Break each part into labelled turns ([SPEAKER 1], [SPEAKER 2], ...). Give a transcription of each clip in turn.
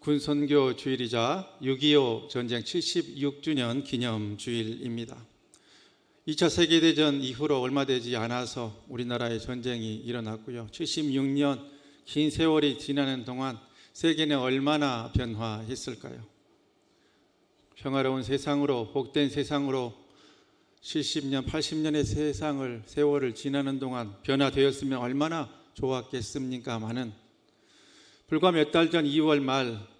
[SPEAKER 1] 군선교 주일이자 6.25 전쟁 76주년 기념 주일입니다. 2차 세계대전 이후로 얼마 되지 않아서 우리나라에 전쟁이 일어났고요. 76년 긴 세월이 지나는 동안 세계는 얼마나 변화했을까요? 평화로운 세상으로, 복된 세상으로 70년, 80년의 세월을 지나는 동안 변화되었으면 얼마나 좋았겠습니까마는 불과 몇 달 전 2월 말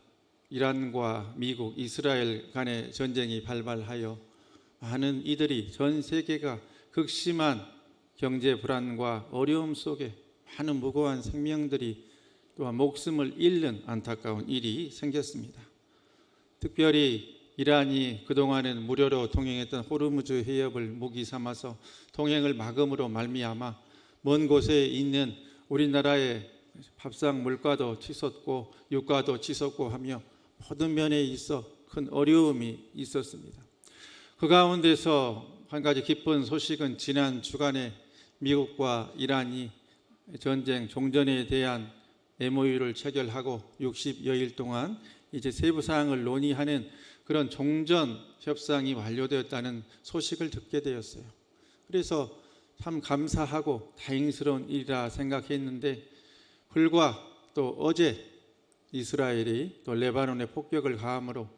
[SPEAKER 1] 이란과 미국, 이스라엘 간의 전쟁이 발발하여 많은 이들이 전 세계가 극심한 경제 불안과 어려움 속에 많은 무고한 생명들이 또한 목숨을 잃는 안타까운 일이 생겼습니다. 특별히 이란이 그동안은 무료로 통행했던 호르무즈 해협을 무기 삼아서 통행을 막음으로 말미암아 먼 곳에 있는 우리나라의 밥상 물가도 치솟고 유가도 치솟고 하며 모든 면에 있어 큰 어려움이 있었습니다. 그 가운데서 한 가지 기쁜 소식은 지난 주간에 미국과 이란이 전쟁 종전에 대한 MOU를 체결하고 60여일 동안 이제 세부 사항을 논의하는 그런 종전 협상이 완료되었다는 소식을 듣게 되었어요. 그래서 참 감사하고 다행스러운 일이라 생각했는데 불과 또 어제 이스라엘이 또 레바논에 폭격을 가함으로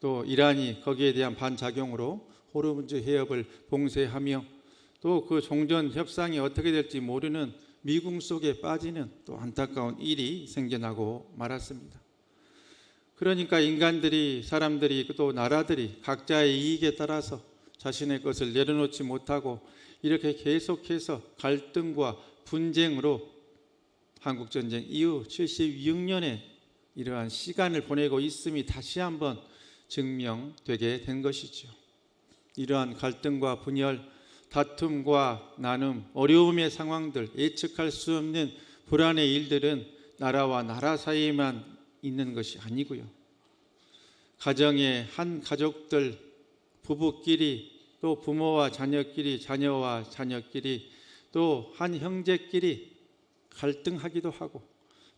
[SPEAKER 1] 또 이란이 거기에 대한 반작용으로 호르무즈 해협을 봉쇄하며 또 그 종전 협상이 어떻게 될지 모르는 미궁 속에 빠지는 또 안타까운 일이 생겨나고 말았습니다. 그러니까 인간들이, 사람들이 또 나라들이 각자의 이익에 따라서 자신의 것을 내려놓지 못하고 이렇게 계속해서 갈등과 분쟁으로 한국전쟁 이후 76년에 이러한 시간을 보내고 있음이 다시 한번 증명되게 된 것이죠. 이러한 갈등과 분열, 다툼과 나눔, 어려움의 상황들, 예측할 수 없는 불안의 일들은 나라와 나라 사이에만 있는 것이 아니고요. 가정의 한 가족들, 부부끼리, 또 부모와 자녀끼리, 자녀와 자녀끼리, 또 한 형제끼리 갈등하기도 하고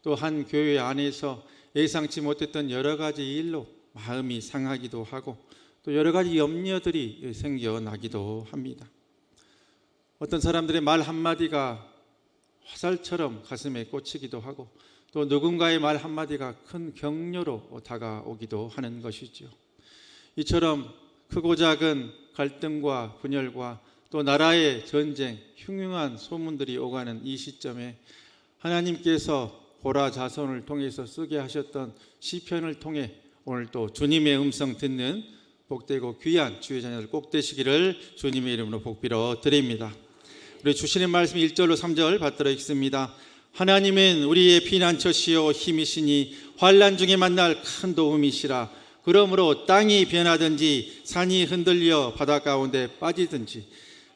[SPEAKER 1] 또 한 교회 안에서 예상치 못했던 여러 가지 일로 마음이 상하기도 하고 또 여러 가지 염려들이 생겨나기도 합니다. 어떤 사람들의 말 한마디가 화살처럼 가슴에 꽂히기도 하고 또 누군가의 말 한마디가 큰 격려로 다가오기도 하는 것이죠. 이처럼 크고 작은 갈등과 분열과 또 나라의 전쟁, 흉흉한 소문들이 오가는 이 시점에 하나님께서 고라 자손을 통해서 쓰게 하셨던 시편을 통해 오늘 또 주님의 음성 듣는 복되고 귀한 주의 자녀들 꼭 되시기를 주님의 이름으로 복빌어 드립니다. 우리 주시는 말씀 1절로 3절 받들어 읽습니다. 하나님은 우리의 피난처시요 힘이시니 환난 중에 만날 큰 도움이시라. 그러므로 땅이 변하든지 산이 흔들려 바다 가운데 빠지든지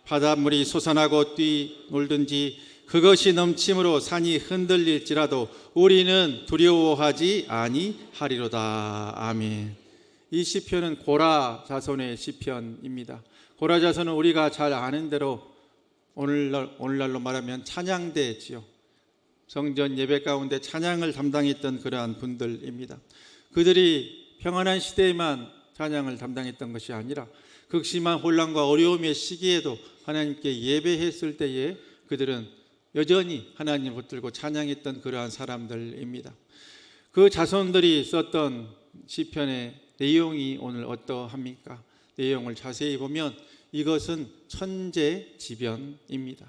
[SPEAKER 1] 바닷물이 솟아나고 뛰놀든지 그것이 넘침으로 산이 흔들릴지라도 우리는 두려워하지 아니하리로다. 아멘. 이 시편은 고라 자손의 시편입니다. 고라 자손은 우리가 잘 아는 대로 오늘날로 말하면 찬양대지요. 성전 예배 가운데 찬양을 담당했던 그러한 분들입니다. 그들이 평안한 시대에만 찬양을 담당했던 것이 아니라 극심한 혼란과 어려움의 시기에도 하나님께 예배했을 때에 그들은 여전히 하나님을 붙들고 찬양했던 그러한 사람들입니다. 그 자손들이 썼던 시편의 내용이 오늘 어떠합니까? 내용을 자세히 보면 이것은 천재지변입니다.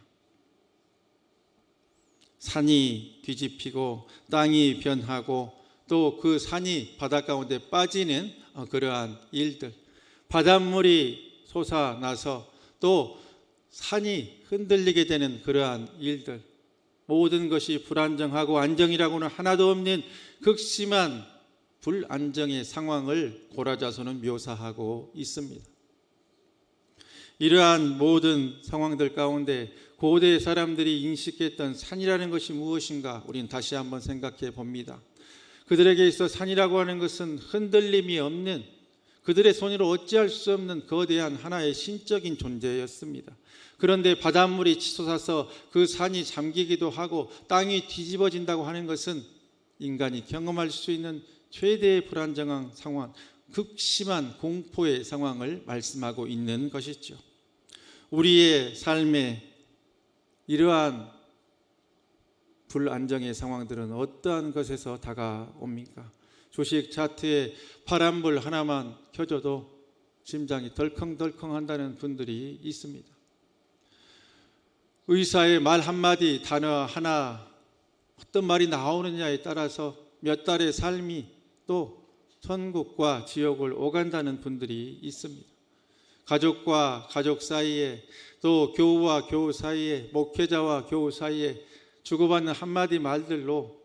[SPEAKER 1] 산이 뒤집히고 땅이 변하고 또 그 산이 바다 가운데 빠지는 그러한 일들, 바닷물이 솟아나서 또 산이 흔들리게 되는 그러한 일들, 모든 것이 불안정하고 안정이라고는 하나도 없는 극심한 불안정의 상황을 고라 자손은 묘사하고 있습니다. 이러한 모든 상황들 가운데 고대 사람들이 인식했던 산이라는 것이 무엇인가 우리는 다시 한번 생각해 봅니다. 그들에게 있어 산이라고 하는 것은 흔들림이 없는, 그들의 손으로 어찌할 수 없는 거대한 하나의 신적인 존재였습니다. 그런데 바닷물이 치솟아서 그 산이 잠기기도 하고 땅이 뒤집어진다고 하는 것은 인간이 경험할 수 있는 최대의 불안정한 상황, 극심한 공포의 상황을 말씀하고 있는 것이죠. 우리의 삶에 이러한 불안정의 상황들은 어떠한 것에서 다가옵니까? 주식 차트에 파란불 하나만 켜져도 심장이 덜컹덜컹 한다는 분들이 있습니다. 의사의 말 한마디, 단어 하나, 어떤 말이 나오느냐에 따라서 몇 달의 삶이 또 천국과 지옥을 오간다는 분들이 있습니다. 가족과 가족 사이에, 또 교우와 교우 사이에, 목회자와 교우 사이에 주고받는 한마디 말들로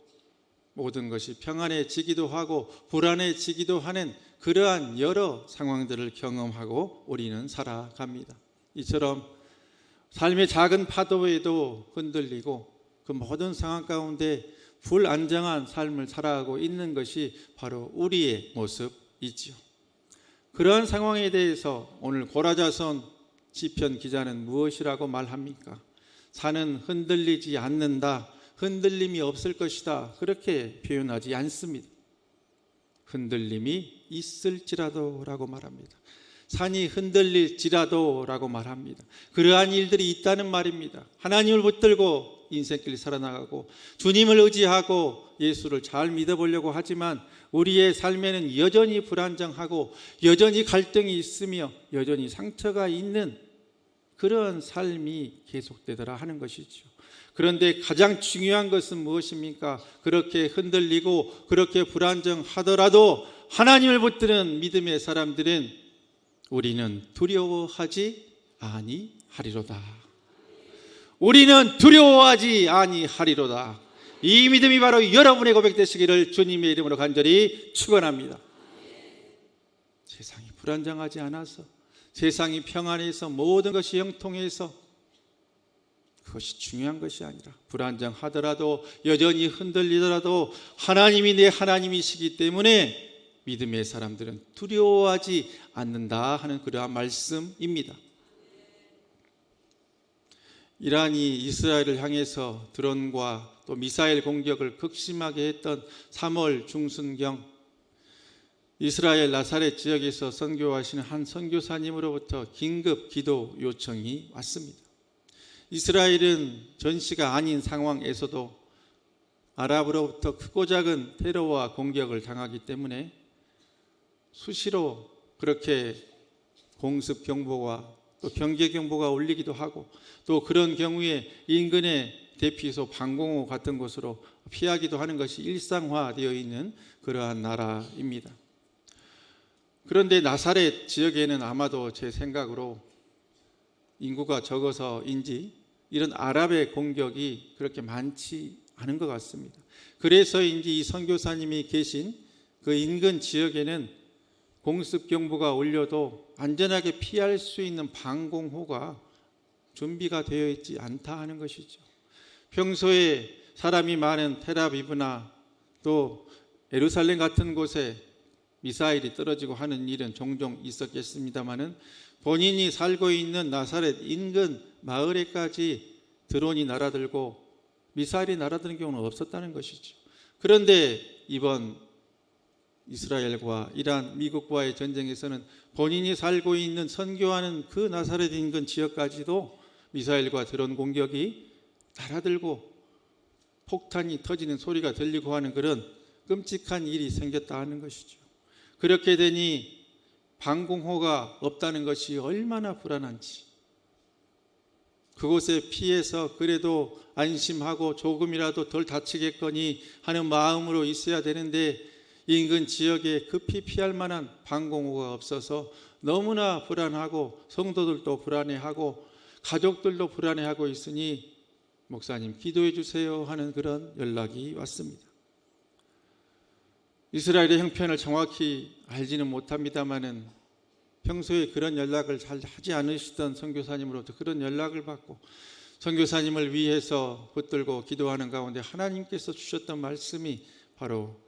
[SPEAKER 1] 모든 것이 평안해지기도 하고 불안해지기도 하는 그러한 여러 상황들을 경험하고 우리는 살아갑니다. 이처럼 삶의 작은 파도에도 흔들리고 그 모든 상황 가운데 불안정한 삶을 살아가고 있는 것이 바로 우리의 모습이지요. 그러한 상황에 대해서 오늘 고라자손 시편 기자는 무엇이라고 말합니까? 산은 흔들리지 않는다, 흔들림이 없을 것이다, 그렇게 표현하지 않습니다. 흔들림이 있을지라도 라고 말합니다. 산이 흔들릴지라도 라고 말합니다. 그러한 일들이 있다는 말입니다. 하나님을 붙들고 인생길 살아나가고 주님을 의지하고 예수를 잘 믿어보려고 하지만 우리의 삶에는 여전히 불안정하고 여전히 갈등이 있으며 여전히 상처가 있는 그런 삶이 계속되더라 하는 것이죠. 그런데 가장 중요한 것은 무엇입니까? 그렇게 흔들리고 그렇게 불안정하더라도 하나님을 붙드는 믿음의 사람들은 우리는 두려워하지 아니하리로다. 우리는 두려워하지 아니하리로다. 이 믿음이 바로 여러분의 고백되시기를 주님의 이름으로 간절히 축원합니다. 세상이 불안정하지 않아서, 세상이 평안해서, 모든 것이 형통해서 그것이 중요한 것이 아니라 불안정하더라도 여전히 흔들리더라도 하나님이 내 하나님이시기 때문에 믿음의 사람들은 두려워하지 않는다 하는 그러한 말씀입니다. 이란이 이스라엘을 향해서 드론과 또 미사일 공격을 극심하게 했던 3월 중순경 이스라엘 나사렛 지역에서 선교하시는 한 선교사님으로부터 긴급 기도 요청이 왔습니다. 이스라엘은 전시가 아닌 상황에서도 아랍으로부터 크고 작은 테러와 공격을 당하기 때문에 수시로 그렇게 공습 경보가 또 경계 경보가 울리기도 하고 또 그런 경우에 인근의 대피소 방공호 같은 곳으로 피하기도 하는 것이 일상화되어 있는 그러한 나라입니다. 그런데 나사렛 지역에는 아마도 제 생각으로 인구가 적어서인지 이런 아랍의 공격이 그렇게 많지 않은 것 같습니다. 그래서인지 이 선교사님이 계신 그 인근 지역에는 공습 경보가 울려도 안전하게 피할 수 있는 방공호가 준비가 되어 있지 않다 하는 것이죠. 평소에 사람이 많은 텔아비브나 또 예루살렘 같은 곳에 미사일이 떨어지고 하는 일은 종종 있었겠습니다마는 본인이 살고 있는 나사렛 인근 마을에까지 드론이 날아들고 미사일이 날아드는 경우는 없었다는 것이죠. 그런데 이번 이스라엘과 이란, 미국과의 전쟁에서는 본인이 살고 있는 선교하는 그 나사렛 인근 지역까지도 미사일과 드론 공격이 날아들고 폭탄이 터지는 소리가 들리고 하는 그런 끔찍한 일이 생겼다 하는 것이죠. 그렇게 되니 방공호가 없다는 것이 얼마나 불안한지, 그곳에 피해서 그래도 안심하고 조금이라도 덜 다치겠거니 하는 마음으로 있어야 되는데 인근 지역에 급히 피할 만한 방공호가 없어서 너무나 불안하고 성도들도 불안해하고 가족들도 불안해하고 있으니 목사님 기도해 주세요 하는 그런 연락이 왔습니다. 이스라엘의 형편을 정확히 알지는 못합니다마는 평소에 그런 연락을 잘 하지 않으시던 선교사님으로부터 그런 연락을 받고 선교사님을 위해서 붙들고 기도하는 가운데 하나님께서 주셨던 말씀이 바로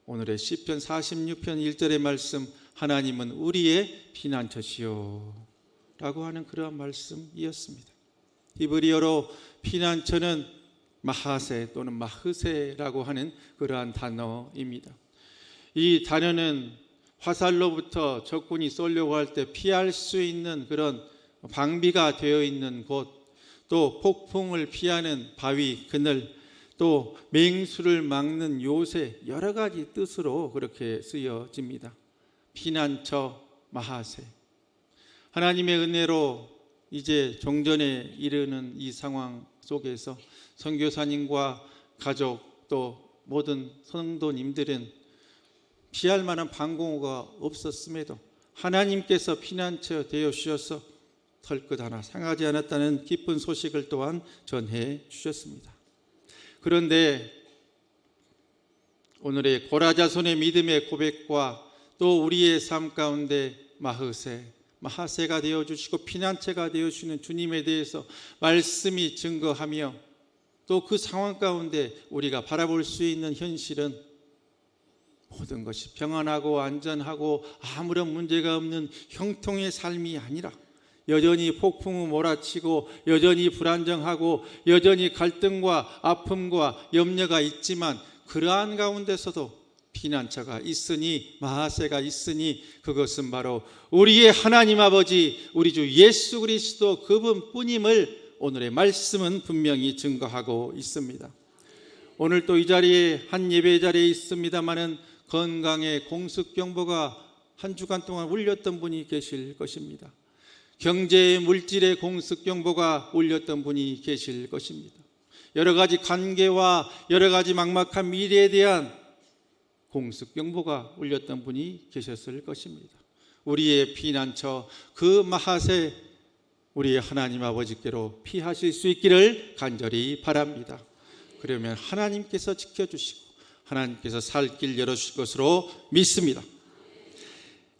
[SPEAKER 1] 오늘의 시편 46편 1절의 말씀, 하나님은 우리의 피난처시요 라고 하는 그러한 말씀이었습니다. 히브리어로 피난처는 마하세 또는 마흐세라고 하는 그러한 단어입니다. 이 단연은 화살로부터 적군이 쏘려고 할 때 피할 수 있는 그런 방비가 되어 있는 곳, 또 폭풍을 피하는 바위, 그늘, 또 맹수를 막는 요새, 여러 가지 뜻으로 그렇게 쓰여집니다. 피난처 마하세. 하나님의 은혜로 이제 종전에 이르는 이 상황 속에서 선교사님과 가족 또 모든 성도님들은 피할 만한 방공호가 없었음에도 하나님께서 피난처 되어 주셔서 털끝 하나 상하지 않았다는 기쁜 소식을 또한 전해 주셨습니다. 그런데 오늘의 고라자손의 믿음의 고백과 또 우리의 삶 가운데 마하세가 되어주시고 피난처가 되어주시는 주님에 대해서 말씀이 증거하며 또 그 상황 가운데 우리가 바라볼 수 있는 현실은 모든 것이 평안하고 안전하고 아무런 문제가 없는 형통의 삶이 아니라 여전히 폭풍우 몰아치고 여전히 불안정하고 여전히 갈등과 아픔과 염려가 있지만 그러한 가운데서도 피난처가 있으니 마하세가 있으니 그것은 바로 우리의 하나님 아버지 우리 주 예수 그리스도 그분뿐임을 오늘의 말씀은 분명히 증거하고 있습니다. 오늘 또 이 자리에 한 예배 자리에 있습니다마는 건강의 공습경보가 한 주간 동안 울렸던 분이 계실 것입니다. 경제의 물질의 공습경보가 울렸던 분이 계실 것입니다. 여러 가지 관계와 여러 가지 막막한 미래에 대한 공습경보가 울렸던 분이 계셨을 것입니다. 우리의 피난처 그 마하세 우리의 하나님 아버지께로 피하실 수 있기를 간절히 바랍니다. 그러면 하나님께서 지켜주시고 하나님께서 살 길 열어주실 것으로 믿습니다.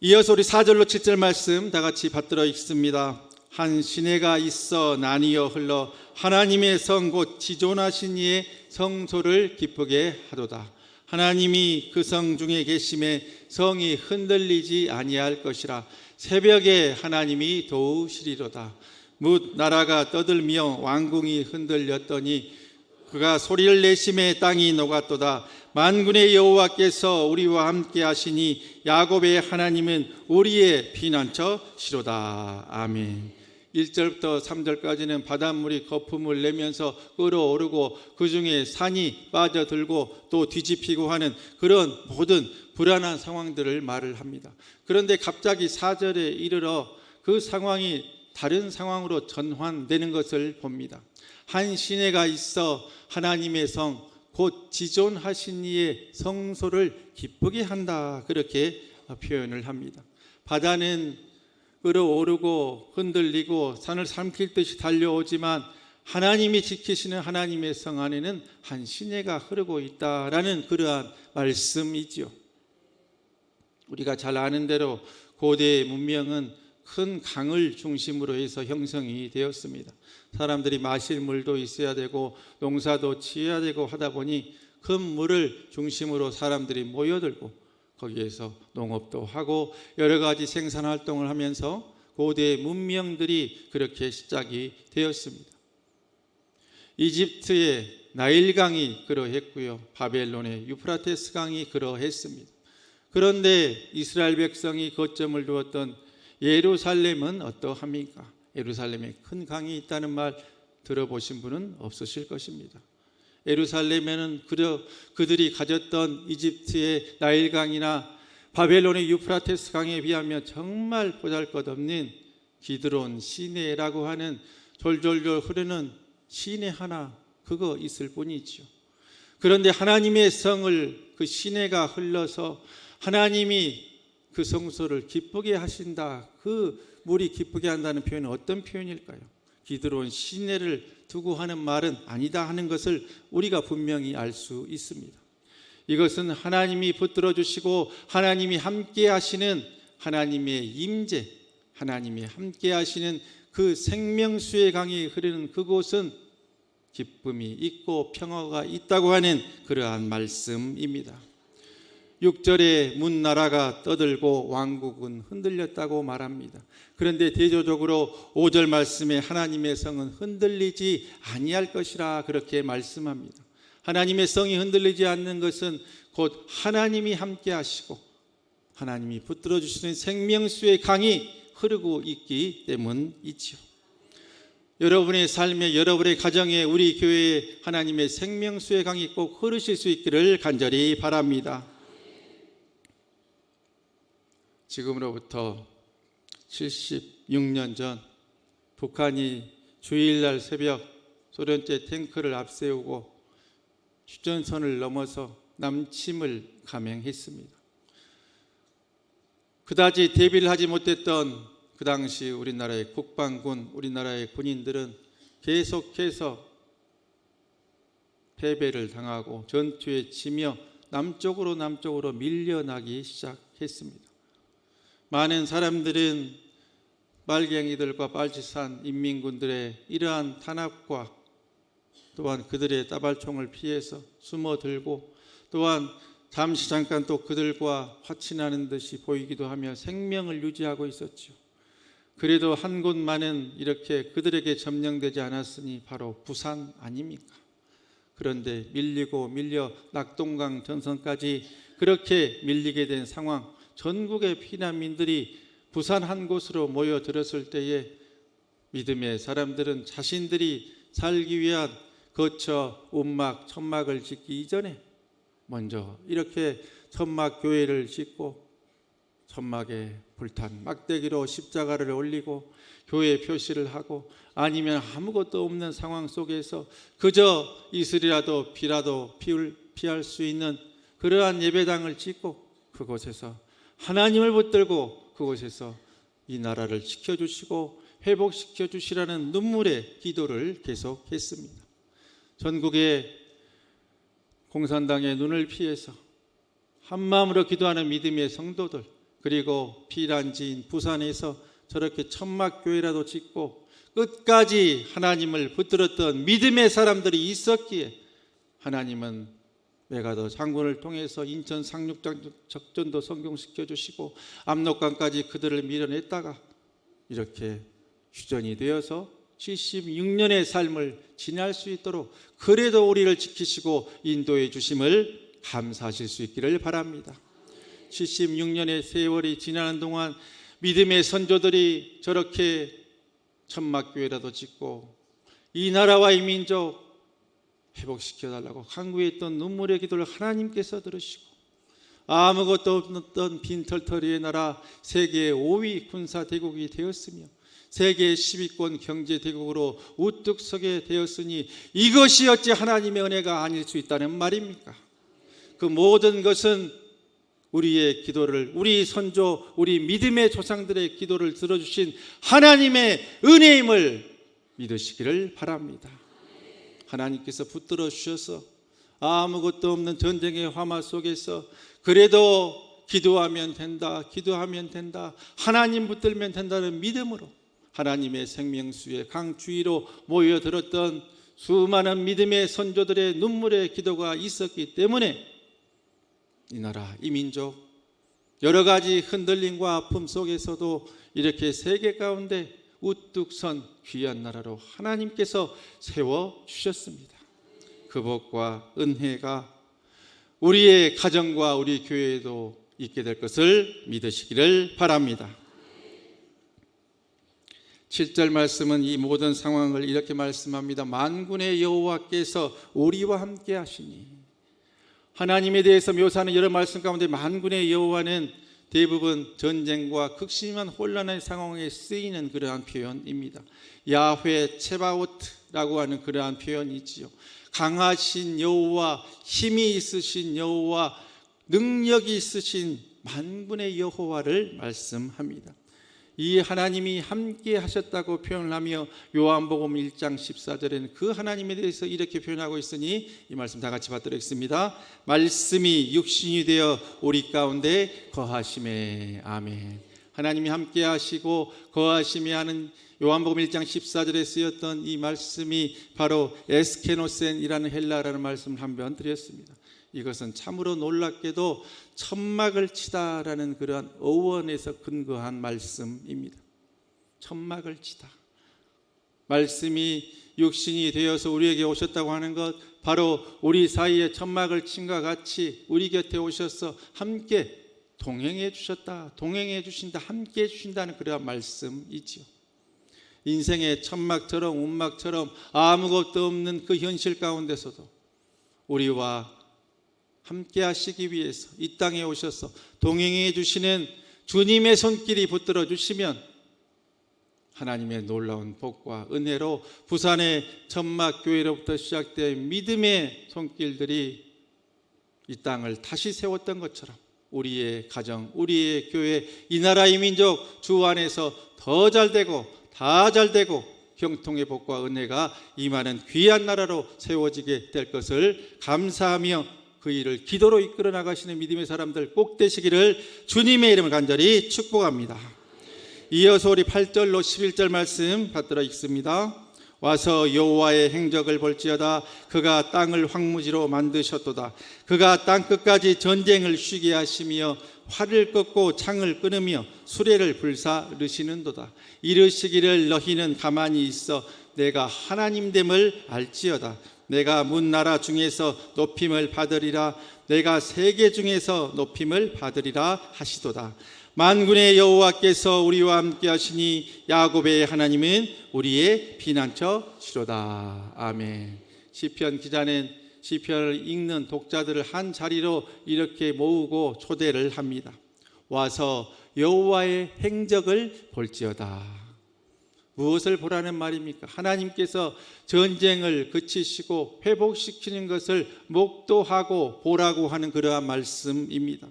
[SPEAKER 1] 이어서 우리 4절로 7절 말씀 다 같이 받들어 읽습니다. 한 시내가 있어 나뉘어 흘러 하나님의 성 곧 지존하신 이의 성소를 기쁘게 하도다. 하나님이 그 성 중에 계심에 성이 흔들리지 아니할 것이라. 새벽에 하나님이 도우시리로다. 뭇 나라가 떠들며 왕궁이 흔들렸더니 그가 소리를 내심에 땅이 녹았도다. 만군의 여호와께서 우리와 함께 하시니 야곱의 하나님은 우리의 피난처시로다. 아멘. 1절부터 3절까지는 바닷물이 거품을 내면서 끓어오르고 그 중에 산이 빠져들고 또 뒤집히고 하는 그런 모든 불안한 상황들을 말을 합니다. 그런데 갑자기 4절에 이르러 그 상황이 다른 상황으로 전환되는 것을 봅니다. 한 시내가 있어 하나님의 성 곧 지존하신 이의 성소를 기쁘게 한다, 그렇게 표현을 합니다. 바다는 끓어오르고 흔들리고 산을 삼킬 듯이 달려오지만 하나님이 지키시는 하나님의 성 안에는 한 시내가 흐르고 있다라는 그러한 말씀이지요. 우리가 잘 아는 대로 고대 문명은 큰 강을 중심으로 해서 형성이 되었습니다. 사람들이 마실 물도 있어야 되고 농사도 지어야 되고 하다 보니 큰 물을 중심으로 사람들이 모여들고 거기에서 농업도 하고 여러 가지 생산활동을 하면서 고대 문명들이 그렇게 시작이 되었습니다. 이집트의 나일강이 그러했고요. 바벨론의 유프라테스 강이 그러했습니다. 그런데 이스라엘 백성이 거점을 두었던 예루살렘은 어떠합니까? 예루살렘에 큰 강이 있다는 말 들어보신 분은 없으실 것입니다. 예루살렘에는 그들이 가졌던 이집트의 나일강이나 바벨론의 유프라테스 강에 비하면 정말 보잘것없는 기드론 시내라고 하는 졸졸졸 흐르는 시내 하나 그거 있을 뿐이죠. 그런데 하나님의 성을 그 시내가 흘러서 하나님이 그 성소를 기쁘게 하신다, 그 물이 기쁘게 한다는 표현은 어떤 표현일까요? 기드론 시내를 두고 하는 말은 아니다 하는 것을 우리가 분명히 알 수 있습니다. 이것은 하나님이 붙들어 주시고 하나님이 함께 하시는 하나님의 임재, 하나님이 함께 하시는 그 생명수의 강이 흐르는 그곳은 기쁨이 있고 평화가 있다고 하는 그러한 말씀입니다. 6절에 문 나라가 떠들고 왕국은 흔들렸다고 말합니다. 그런데 대조적으로 5절 말씀에 하나님의 성은 흔들리지 아니할 것이라 그렇게 말씀합니다. 하나님의 성이 흔들리지 않는 것은 곧 하나님이 함께 하시고 하나님이 붙들어 주시는 생명수의 강이 흐르고 있기 때문이지요. 여러분의 삶에, 여러분의 가정에, 우리 교회에 하나님의 생명수의 강이 꼭 흐르실 수 있기를 간절히 바랍니다. 지금으로부터 76년 전 북한이 주일날 새벽 소련제 탱크를 앞세우고 휴전선을 넘어서 남침을 감행했습니다. 그다지 대비를 하지 못했던 그 당시 우리나라의 국방군, 우리나라의 군인들은 계속해서 패배를 당하고 전투에 지며 남쪽으로 밀려나기 시작했습니다. 많은 사람들은 빨갱이들과 빨치산 인민군들의 이러한 탄압과 또한 그들의 따발총을 피해서 숨어들고 또한 잠시 잠깐 또 그들과 화친하는 듯이 보이기도 하며 생명을 유지하고 있었죠. 그래도 한 곳만은 이렇게 그들에게 점령되지 않았으니 바로 부산 아닙니까? 그런데 밀려 낙동강 전선까지 그렇게 밀리게 된 상황, 전국의 피난민들이 부산 한 곳으로 모여들었을 때에 믿음의 사람들은 자신들이 살기 위한 거처, 움막, 천막을 짓기 이전에 먼저 이렇게 천막 교회를 짓고 천막에 불탄 막대기로 십자가를 올리고 교회 표시를 하고 아니면 아무것도 없는 상황 속에서 그저 이슬이라도 비라도 피할 수 있는 그러한 예배당을 짓고 그곳에서 하나님을 붙들고 그곳에서 이 나라를 지켜주시고 회복시켜 주시라는 눈물의 기도를 계속했습니다. 전국의 공산당의 눈을 피해서 한마음으로 기도하는 믿음의 성도들, 그리고 피난지인 부산에서 저렇게 천막교회라도 짓고 끝까지 하나님을 붙들었던 믿음의 사람들이 있었기에 하나님은 메가더 장군을 통해서 인천 상륙작전도 성공시켜 주시고 압록강까지 그들을 밀어냈다가 이렇게 휴전이 되어서 76년의 삶을 지날 수 있도록 그래도 우리를 지키시고 인도해 주심을 감사하실 수 있기를 바랍니다. 76년의 세월이 지나는 동안 믿음의 선조들이 저렇게 천막교회라도 짓고 이 나라와 이 민족 회복시켜달라고 간구했던 눈물의 기도를 하나님께서 들으시고 아무것도 없던 빈털터리의 나라 세계 5위 군사대국이 되었으며 세계 10위권 경제대국으로 우뚝 서게 되었으니 이것이 어찌 하나님의 은혜가 아닐 수 있다는 말입니까? 그 모든 것은 우리의 기도를, 우리 선조, 우리 믿음의 조상들의 기도를 들어주신 하나님의 은혜임을 믿으시기를 바랍니다. 하나님께서 붙들어 주셔서 아무것도 없는 전쟁의 화마 속에서 그래도 기도하면 된다, 하나님 붙들면 된다는 믿음으로 하나님의 생명수의 강 주위로 모여들었던 수많은 믿음의 선조들의 눈물의 기도가 있었기 때문에 이 나라, 이 민족 여러 가지 흔들림과 아픔 속에서도 이렇게 세계 가운데 우뚝 선 귀한 나라로 하나님께서 세워주셨습니다. 그 복과 은혜가 우리의 가정과 우리 교회에도 있게 될 것을 믿으시기를 바랍니다. 7절 말씀은 이 모든 상황을 이렇게 말씀합니다. 만군의 여호와께서 우리와 함께 하시니. 하나님에 대해서 묘사하는 여러 말씀 가운데 만군의 여호와는 대부분 전쟁과 극심한 혼란의 상황에 쓰이는 그러한 표현입니다. 야훼 체바오트라고 하는 그러한 표현이지요. 강하신 여호와, 힘이 있으신 여호와, 능력이 있으신 만군의 여호와를 말씀합니다. 이 하나님이 함께 하셨다고 표현을 하며 요한복음 1장 14절에는 그 하나님에 대해서 이렇게 표현하고 있으니 이 말씀 다 같이 받도록하겠습니다. 말씀이 육신이 되어 우리 가운데 거하심에. 아멘. 하나님이 함께 하시고 거하심에 하는 요한복음 1장 14절에 쓰였던 이 말씀이 바로 에스케노센이라는 헬라라는 말씀을 한번 드렸습니다. 이것은 참으로 놀랍게도 천막을 치다라는 그러한 어원에서 근거한 말씀입니다. 천막을 치다. 말씀이 육신이 되어서 우리에게 오셨다고 하는 것, 바로 우리 사이에 천막을 친과 같이 우리 곁에 오셔서 함께 동행해 주셨다, 동행해 주신다, 함께 해 주신다는 그러한 말씀이지요. 인생의 천막처럼 움막처럼 아무것도 없는 그 현실 가운데서도 우리와 함께 하시기 위해서 이 땅에 오셔서 동행해 주시는 주님의 손길이 붙들어 주시면 하나님의 놀라운 복과 은혜로 부산의 천막교회로부터 시작된 믿음의 손길들이 이 땅을 다시 세웠던 것처럼 우리의 가정, 우리의 교회, 이 나라의 민족 주 안에서 더 잘되고 다 잘되고 형통의 복과 은혜가 임하는 귀한 나라로 세워지게 될 것을 감사하며 그 일을 기도로 이끌어 나가시는 믿음의 사람들 꼭 되시기를 주님의 이름을 간절히 축복합니다. 이어서 우리 8절로 11절 말씀 받들어 읽습니다. 와서 여호와의 행적을 볼지어다. 그가 땅을 황무지로 만드셨도다. 그가 땅 끝까지 전쟁을 쉬게 하시며 활을 꺾고 창을 끊으며 수레를 불사르시는도다. 이르시기를 너희는 가만히 있어 내가 하나님됨을 알지어다. 내가 문나라 중에서 높임을 받으리라. 내가 세계 중에서 높임을 받으리라 하시도다. 만군의 여호와께서 우리와 함께 하시니 야곱의 하나님은 우리의 피난처시로다. 아멘. 시편 기자는 시편을 읽는 독자들을 한 자리로 이렇게 모으고 초대를 합니다. 와서 여호와의 행적을 볼지어다. 무엇을 보라는 말입니까? 하나님께서 전쟁을 그치시고 회복시키는 것을 목도하고 보라고 하는 그러한 말씀입니다.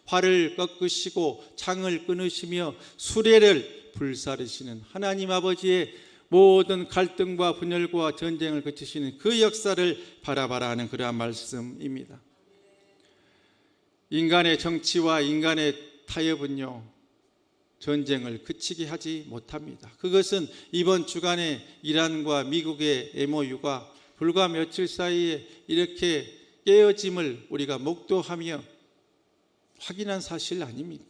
[SPEAKER 1] 활을 꺾으시고 창을 끊으시며 수레를 불사르시는 하나님 아버지의 모든 갈등과 분열과 전쟁을 그치시는 그 역사를 바라봐라 하는 그러한 말씀입니다. 인간의 정치와 인간의 타협은요, 전쟁을 그치게 하지 못합니다. 그것은 이번 주간에 이란과 미국의 MOU가 불과 며칠 사이에 이렇게 깨어짐을 우리가 목도하며 확인한 사실 아닙니까?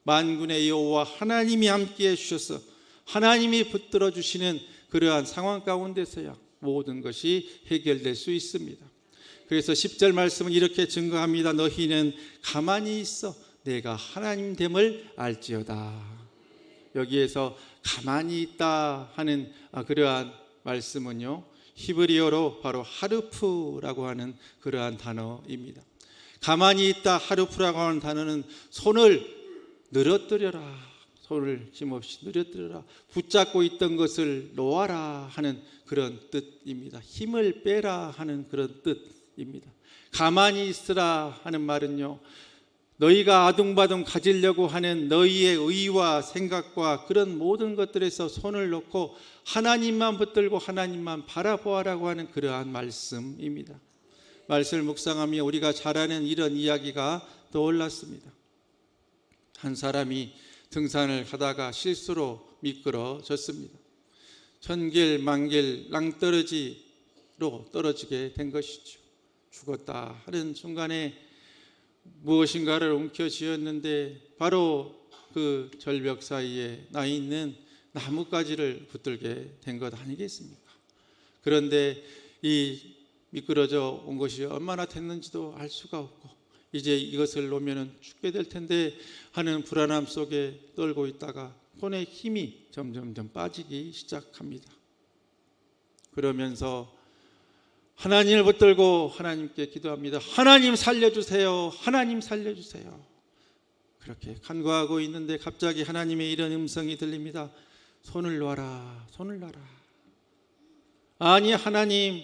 [SPEAKER 1] 만군의 여호와 하나님이 함께해 주셔서 하나님이 붙들어 주시는 그러한 상황 가운데서야 모든 것이 해결될 수 있습니다. 그래서 10절 말씀은 이렇게 증거합니다. 너희는 가만히 있어 내가 하나님됨을 알지어다. 여기에서 가만히 있다 하는 그러한 말씀은요, 히브리어로 바로 하르프라고 하는 그러한 단어입니다. 가만히 있다 하르프라고 하는 단어는 손을 늘어뜨려라, 손을 힘없이 늘어뜨려라, 붙잡고 있던 것을 놓아라 하는 그런 뜻입니다. 힘을 빼라 하는 그런 뜻입니다. 가만히 있으라 하는 말은요, 너희가 아둥바둥 가지려고 하는 너희의 의와 생각과 그런 모든 것들에서 손을 놓고 하나님만 붙들고 하나님만 바라보아라고 하는 그러한 말씀입니다. 말씀을 묵상하며 우리가 잘 아는 이런 이야기가 떠올랐습니다. 한 사람이 등산을 하다가 실수로 미끄러졌습니다. 천길 만길 낭떠러지로 떨어지게 된 것이죠. 죽었다 하는 순간에 무엇인가를 움켜쥐었는데 바로 그 절벽 사이에 나 있는 나뭇가지를 붙들게 된 것 아니겠습니까? 그런데 이 미끄러져 온 것이 얼마나 됐는지도 알 수가 없고 이제 이것을 놓으면 죽게 될 텐데 하는 불안함 속에 떨고 있다가 손에 힘이 점점점 빠지기 시작합니다. 그러면서 하나님을 붙들고 하나님께 기도합니다. 하나님 살려주세요. 하나님 살려주세요. 그렇게 간구하고 있는데 갑자기 하나님의 이런 음성이 들립니다. 손을 놔라, 손을 놔라. 아니 하나님,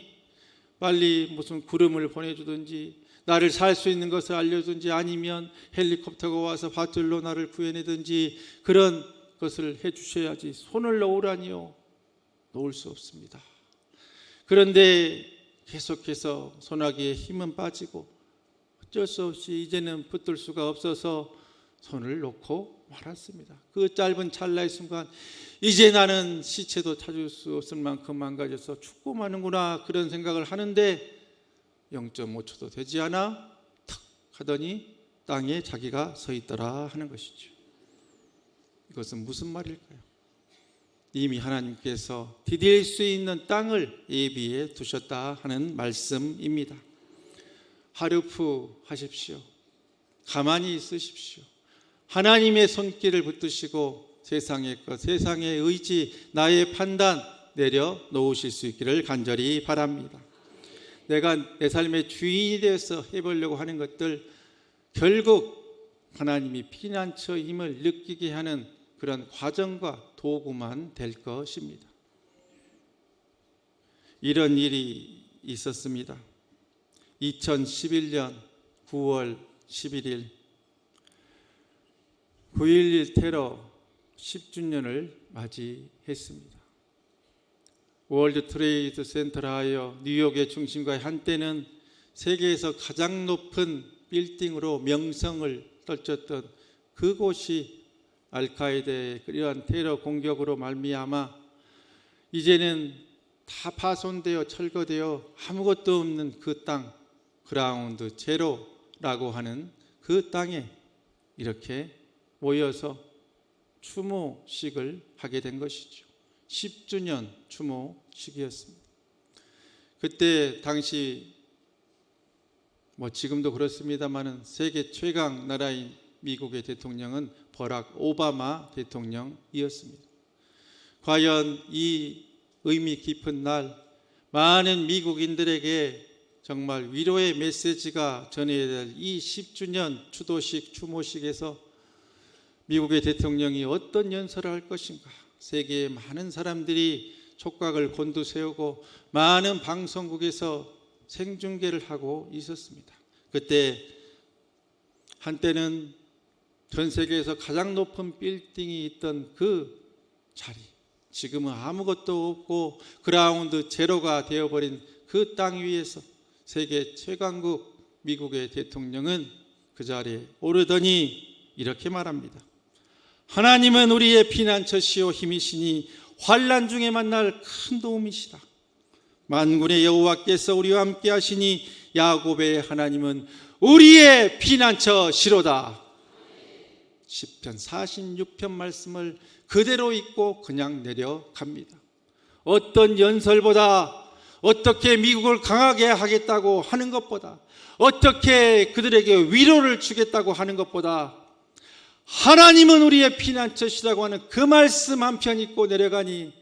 [SPEAKER 1] 빨리 무슨 구름을 보내주든지 나를 살 수 있는 것을 알려주든지 아니면 헬리콥터가 와서 밧줄로 나를 구해내든지 그런 것을 해주셔야지. 손을 놓으라니요. 놓을 수 없습니다. 그런데 계속해서 소나기에 힘은 빠지고 어쩔 수 없이 이제는 붙들 수가 없어서 손을 놓고 말았습니다. 그 짧은 찰나의 순간 이제 나는 시체도 찾을 수 없을 만큼 망가져서 죽고 마는구나 그런 생각을 하는데 0.5초도 되지 않아 탁 하더니 땅에 자기가 서 있더라 하는 것이죠. 이것은 무슨 말일까요? 이미 하나님께서 디딜 수 있는 땅을 예비해 두셨다 하는 말씀입니다. 하루푸하십시오. 가만히 있으십시오. 하나님의 손길을 붙드시고 세상의 것, 세상의 의지, 나의 판단 내려놓으실 수 있기를 간절히 바랍니다. 내가 내 삶의 주인이 되어서 해보려고 하는 것들, 결국 하나님이 피난처의 힘을 느끼게 하는 그런 과정과 도구만 될 것입니다. 이런 일이 있었습니다. 2011년 9월 11일 9.11 테러 10주년을 맞이했습니다. 월드 트레이드 센터를 하여 뉴욕의 중심가에 한때는 세계에서 가장 높은 빌딩으로 명성을 떨쳤던 그곳이 알카에다의 이러한 테러 공격으로 말미암아 이제는 다 파손되어 철거되어 아무것도 없는 그 땅, 그라운드 제로라고 하는 그 땅에 이렇게 모여서 추모식을 하게 된 것이죠. 10주년 추모식이었습니다. 그때 당시 지금도 그렇습니다만은 세계 최강 나라인 미국의 대통령은 버락 오바마 대통령이었습니다. 과연 이 의미 깊은 날 많은 미국인들에게 정말 위로의 메시지가 전해야 될 이 10주년 추도식 추모식에서 미국의 대통령이 어떤 연설을 할 것인가, 세계의 많은 사람들이 촉각을 곤두세우고 많은 방송국에서 생중계를 하고 있었습니다. 그때 한때는 전 세계에서 가장 높은 빌딩이 있던 그 자리, 지금은 아무것도 없고 그라운드 제로가 되어버린 그 땅 위에서 세계 최강국 미국의 대통령은 그 자리에 오르더니 이렇게 말합니다. 하나님은 우리의 피난처시오 힘이시니 환난 중에 만날 큰 도움이시다. 만군의 여호와께서 우리와 함께 하시니 야곱의 하나님은 우리의 피난처시로다. 시편 46편 말씀을 그대로 읽고 그냥 내려갑니다. 어떤 연설보다, 어떻게 미국을 강하게 하겠다고 하는 것보다, 어떻게 그들에게 위로를 주겠다고 하는 것보다 하나님은 우리의 피난처시라고 하는 그 말씀 한 편 읽고 내려가니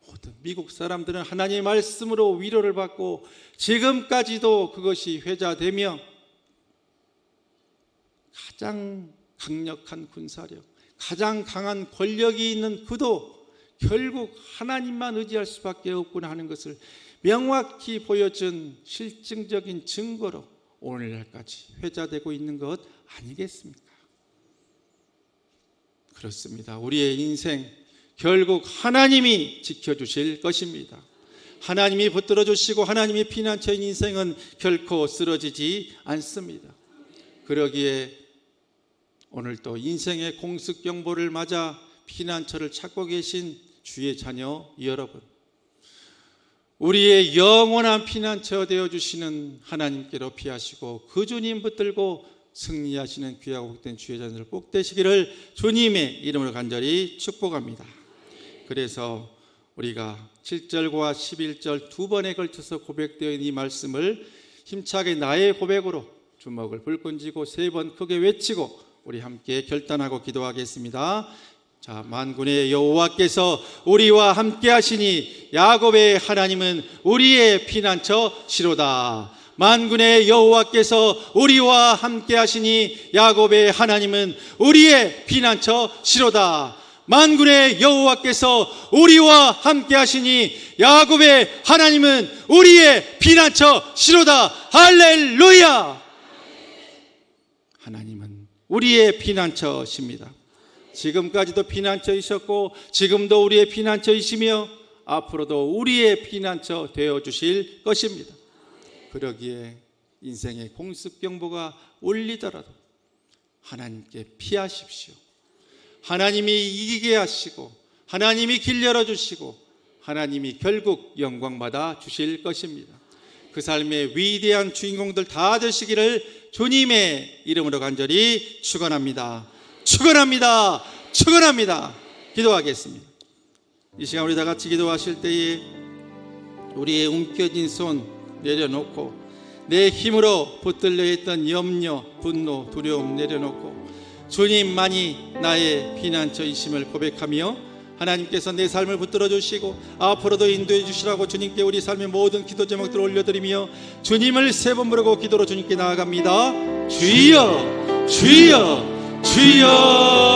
[SPEAKER 1] 모든 미국 사람들은 하나님의 말씀으로 위로를 받고 지금까지도 그것이 회자되며 가장 강력한 군사력, 가장 강한 권력이 있는 그도 결국 하나님만 의지할 수밖에 없구나 하는 것을 명확히 보여준 실증적인 증거로 오늘날까지 회자되고 있는 것 아니겠습니까? 그렇습니다. 우리의 인생 결국 하나님이 지켜주실 것입니다. 하나님이 붙들어 주시고 하나님이 피난처인 인생은 결코 쓰러지지 않습니다. 그러기에 오늘 또 인생의 공습경보를 맞아 피난처를 찾고 계신 주의 자녀 여러분, 우리의 영원한 피난처 되어주시는 하나님께로 피하시고 그 주님 붙들고 승리하시는 귀하고 복된 주의 자녀들 꼭 되시기를 주님의 이름으로 간절히 축복합니다. 그래서 우리가 7절과 11절 두 번에 걸쳐서 고백되어 있는 이 말씀을 힘차게 나의 고백으로 주먹을 불끈 쥐고 세 번 크게 외치고 우리 함께 결단하고 기도하겠습니다. 자, 만군의 여호와께서 우리와 함께 하시니 야곱의 하나님은 우리의 피난처시로다. 만군의 여호와께서 우리와 함께 하시니 야곱의 하나님은 우리의 피난처시로다. 만군의 여호와께서 우리와 함께 하시니 야곱의 하나님은 우리의 피난처시로다. 할렐루야. 하나님은 우리의 피난처십니다. 지금까지도 피난처이셨고 지금도 우리의 피난처이시며 앞으로도 우리의 피난처 되어주실 것입니다. 그러기에 인생의 공습경보가 울리더라도 하나님께 피하십시오. 하나님이 이기게 하시고 하나님이 길 열어주시고 하나님이 결국 영광받아 주실 것입니다. 그 삶의 위대한 주인공들 다 되시기를 주님의 이름으로 간절히 축원합니다. 축원합니다. 축원합니다. 기도하겠습니다. 이 시간 우리 다 같이 기도하실 때에 우리의 움켜진 손 내려놓고 내 힘으로 붙들려 있던 염려, 분노, 두려움 내려놓고 주님만이 나의 피난처이심을 고백하며 하나님께서 내 삶을 붙들어 주시고 앞으로도 인도해 주시라고 주님께 우리 삶의 모든 기도 제목들을 올려드리며 주님을 세 번 부르고 기도로 주님께 나아갑니다. 주여, 주여, 주여.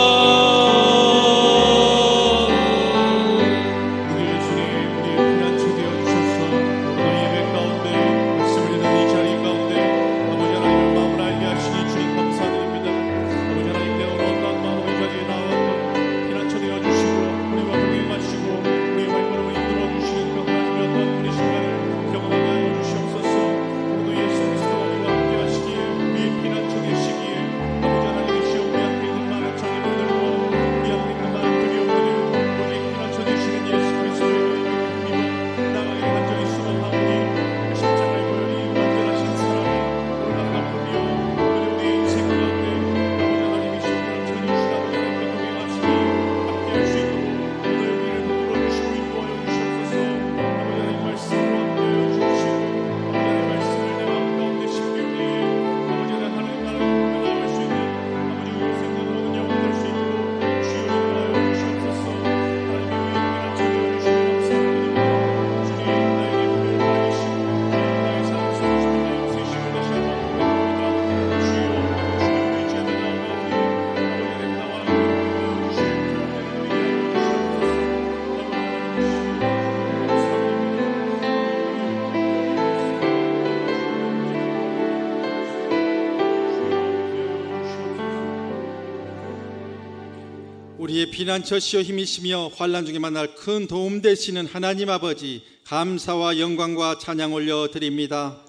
[SPEAKER 1] 우리의 피난처시여 힘이시며 환난 중에 만날 큰 도움 되시는 하나님 아버지, 감사와 영광과 찬양 올려드립니다.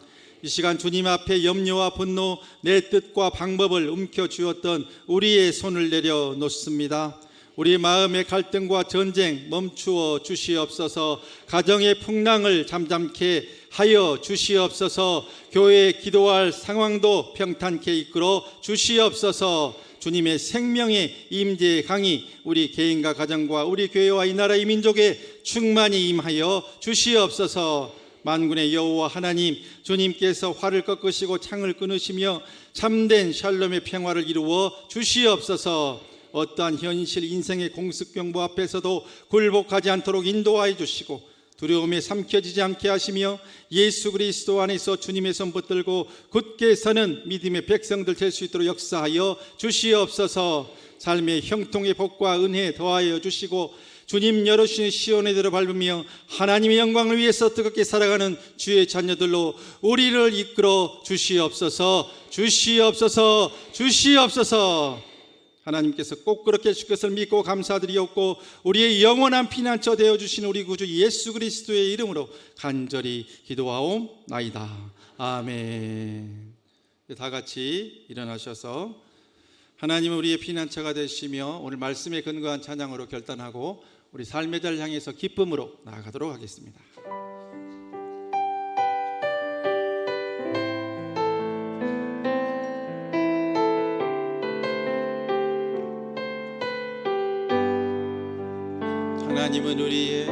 [SPEAKER 1] 이 시간 주님 앞에 염려와 분노, 내 뜻과 방법을 움켜쥐었던 우리의 손을 내려놓습니다. 우리 마음의 갈등과 전쟁 멈추어 주시옵소서. 가정의 풍랑을 잠잠케 하여 주시옵소서. 교회에 기도할 상황도 평탄케 이끌어 주시옵소서. 주님의 생명의 임재 강이 우리 개인과 가정과 우리 교회와 이 나라 이 민족에 충만히 임하여 주시옵소서. 만군의 여호와 하나님, 주님께서 활을 꺾으시고 창을 끊으시며 참된 샬롬의 평화를 이루어 주시옵소서. 어떠한 현실 인생의 공습경보 앞에서도 굴복하지 않도록 인도하여 주시고 두려움에 삼켜지지 않게 하시며 예수 그리스도 안에서 주님의 손 붙들고 굳게 서는 믿음의 백성들 될 수 있도록 역사하여 주시옵소서. 삶의 형통의 복과 은혜 더하여 주시고 주님 열어주신 시온의 들을 밟으며 하나님의 영광을 위해서 뜨겁게 살아가는 주의 자녀들로 우리를 이끌어 주시옵소서. 주시옵소서. 주시옵소서. 하나님께서 꼭 그렇게 해주실 것을 믿고 감사드리옵고 우리의 영원한 피난처 되어주신 우리 구주 예수 그리스도의 이름으로 간절히 기도하옵나이다. 아멘. 다 같이 일어나셔서 하나님은 우리의 피난처가 되시며 오늘 말씀에 근거한 찬양으로 결단하고 우리 삶의 달 향해서 기쁨으로 나아가도록 하겠습니다. 하나님은 우리의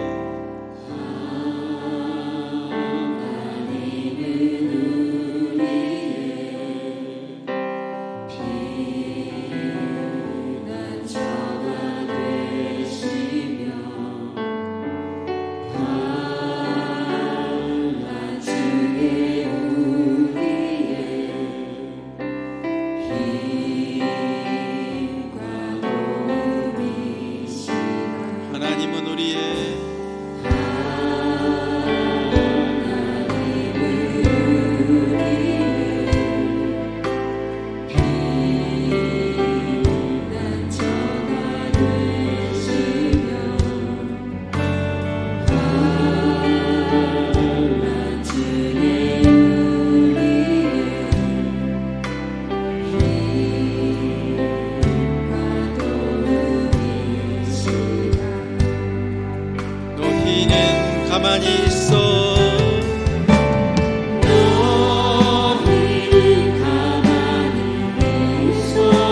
[SPEAKER 1] 가만히 있어. 너희는 가만히 있어.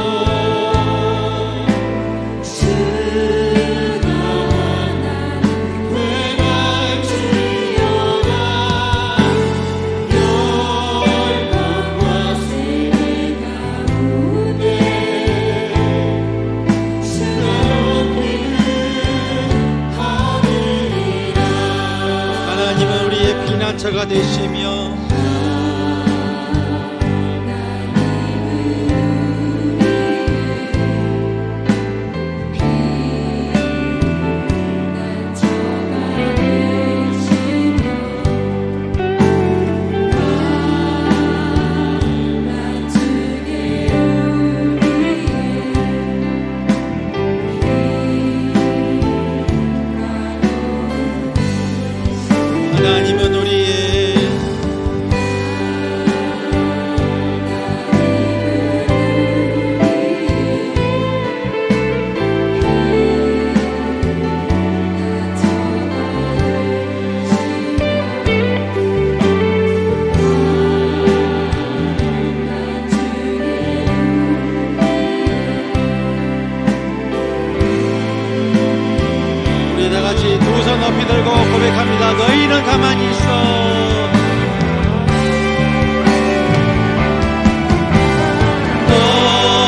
[SPEAKER 1] 주가 나는 피난처가 되시며 하나님은 우리의 우리 다 같이 두 손 높이 들고 고백합니다. 너희는 가만히 있어.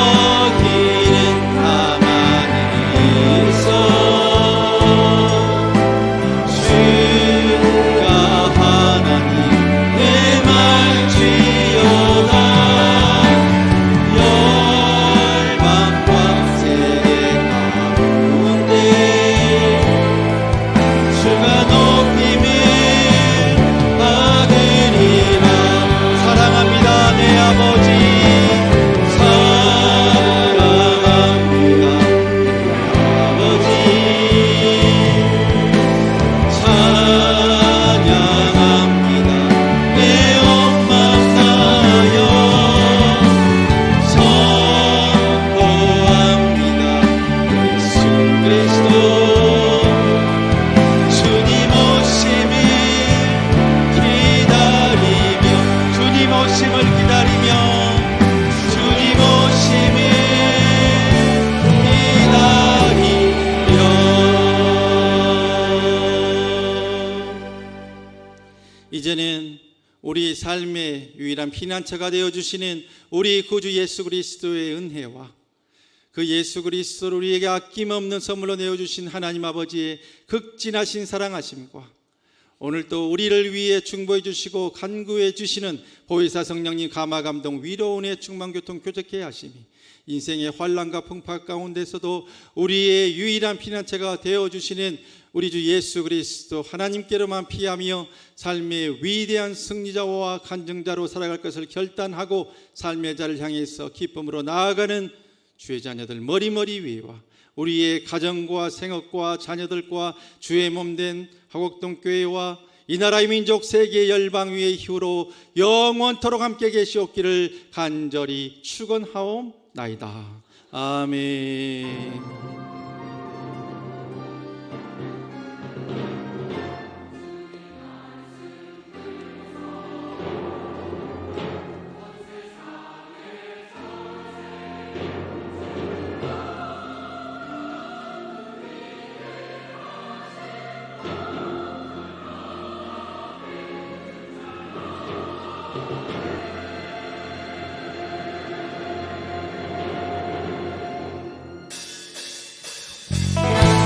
[SPEAKER 1] 너희는 가만히 있어. 주가 하나님 내 말 지어다. 열방과 세계 가운데 주가 높임을 받으리라. 사랑합니다 내 아버지, 사랑합니다 아버지, 찬양합니다 내 엄마 나여, 선포합니다 예수 그리스도. 주님 오심을 기다리며, 주님 오심을 기다리며, 주님 오심을 기다리며. 이제는 우리 삶의 유일한 피난처가 되어주시는 우리 구주 예수 그리스도의 은혜와 그 예수 그리스도를 우리에게 아낌없는 선물로 내어주신 하나님 아버지의 극진하신 사랑하심과 오늘 또 우리를 위해 중보해 주시고 간구해 주시는 보혜사 성령님 감화감동 위로운의 충만교통 교제케 하심이 인생의 환난과 풍파 가운데서도 우리의 유일한 피난처가 되어주시는 우리 주 예수 그리스도 하나님께로만 피하며 삶의 위대한 승리자와 간증자로 살아갈 것을 결단하고 삶의 자를 향해서 기쁨으로 나아가는 주의 자녀들 머리머리 위에와 우리의 가정과 생업과 자녀들과 주의 몸된 화곡동교회와 이 나라의 민족 세계 열방 위의 힘으로 영원토록 함께 계시옵기를 간절히 축원하옵나이다. 아멘.